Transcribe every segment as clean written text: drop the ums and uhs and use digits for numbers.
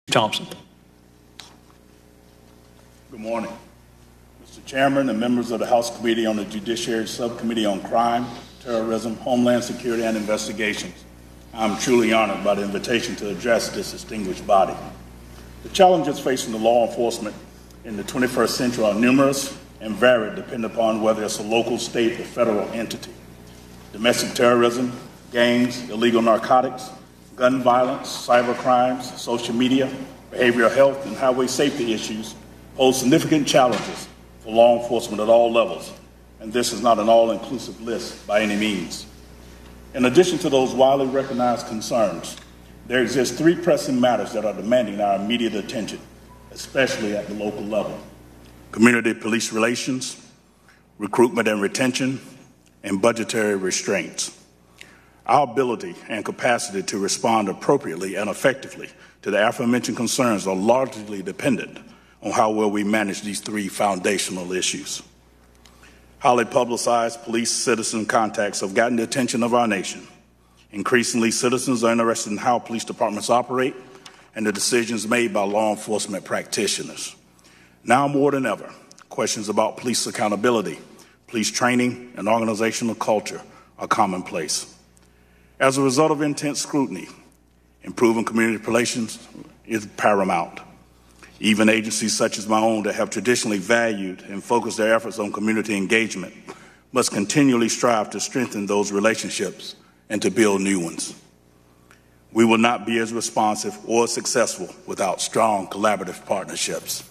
Thompson. Good morning. Mr. Chairman and members of the House Committee on the Judiciary Subcommittee on Crime, Terrorism, Homeland Security, and Investigations, I'm truly honored by the invitation to address this distinguished body. The challenges facing the law enforcement in the 21st century are numerous and varied depending upon whether it's a local, state, or federal entity. Domestic terrorism, gangs, illegal narcotics, gun violence, cyber crimes, social media, behavioral health, and highway safety issues pose significant challenges for law enforcement at all levels, and this is not an all-inclusive list by any means. In addition to those widely recognized concerns, there exist three pressing matters that are demanding our immediate attention, especially at the local level: community police relations, recruitment and retention, and budgetary restraints. Our ability and capacity to respond appropriately and effectively to the aforementioned concerns are largely dependent on how well we manage these three foundational issues. Highly publicized police-citizen contacts have gotten the attention of our nation. Increasingly, citizens are interested in how police departments operate and the decisions made by law enforcement practitioners. Now more than ever, questions about police accountability, police training, and organizational culture are commonplace. As a result of intense scrutiny, improving community relations is paramount. Even agencies such as my own that have traditionally valued and focused their efforts on community engagement must continually strive to strengthen those relationships and to build new ones. We will not be as responsive or successful without strong collaborative partnerships.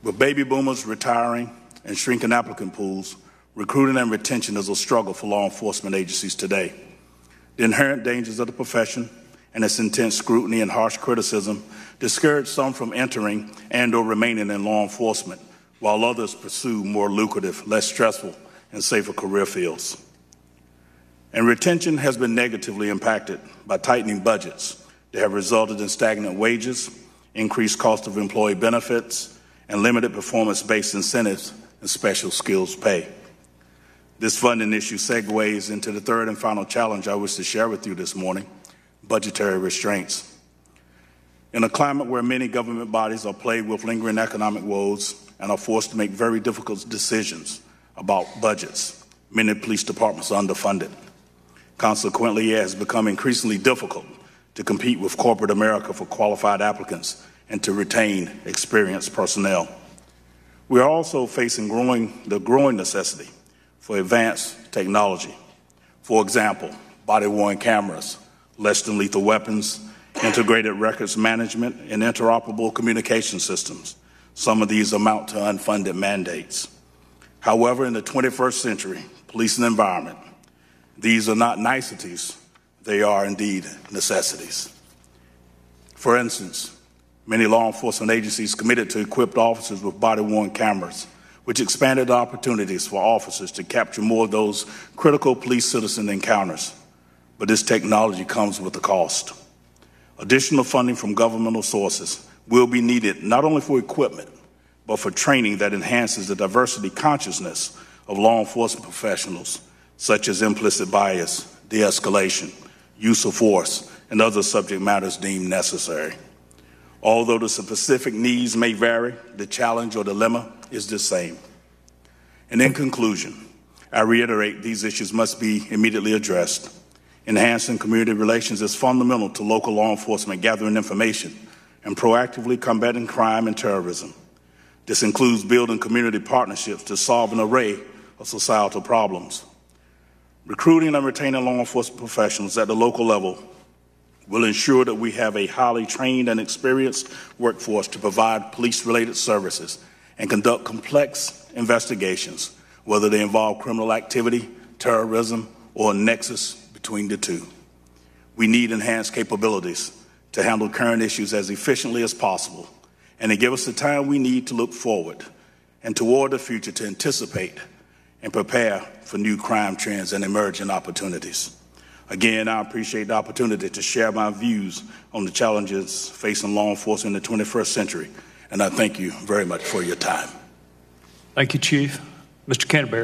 With baby boomers retiring and shrinking applicant pools, recruiting and retention is a struggle for law enforcement agencies today. The inherent dangers of the profession and its intense scrutiny and harsh criticism discourage some from entering and/or remaining in law enforcement, while others pursue more lucrative, less stressful, and safer career fields. And retention has been negatively impacted by tightening budgets that have resulted in stagnant wages, increased cost of employee benefits, and limited performance-based incentives and special skills pay. This funding issue segues into the third and final challenge I wish to share with you this morning: budgetary restraints. In a climate where many government bodies are plagued with lingering economic woes and are forced to make very difficult decisions about budgets, many police departments are underfunded. Consequently, it has become increasingly difficult to compete with corporate America for qualified applicants and to retain experienced personnel. We are also facing the growing necessity for advanced technology. For example, body-worn cameras, less than lethal weapons, integrated records management, and interoperable communication systems. Some of these amount to unfunded mandates. However, in the 21st century policing environment, these are not niceties, they are indeed necessities. For instance, many law enforcement agencies committed to equip officers with body-worn cameras, which expanded opportunities for officers to capture more of those critical police-citizen encounters. But this technology comes with a cost. Additional funding from governmental sources will be needed not only for equipment, but for training that enhances the diversity consciousness of law enforcement professionals, such as implicit bias, de-escalation, use of force, and other subject matters deemed necessary. Although the specific needs may vary, the challenge or dilemma is the same. And in conclusion, I reiterate these issues must be immediately addressed. Enhancing community relations is fundamental to local law enforcement gathering information and proactively combating crime and terrorism. This includes building community partnerships to solve an array of societal problems. Recruiting and retaining law enforcement professionals at the local level will ensure that we have a highly trained and experienced workforce to provide police-related services and conduct complex investigations, whether they involve criminal activity, terrorism, or a nexus between the two. We need enhanced capabilities to handle current issues as efficiently as possible and to give us the time we need to look forward and toward the future to anticipate and prepare for new crime trends and emerging opportunities. Again, I appreciate the opportunity to share my views on the challenges facing law enforcement in the 21st century, and I thank you very much for your time. Thank you, Chief. Mr. Canterbury.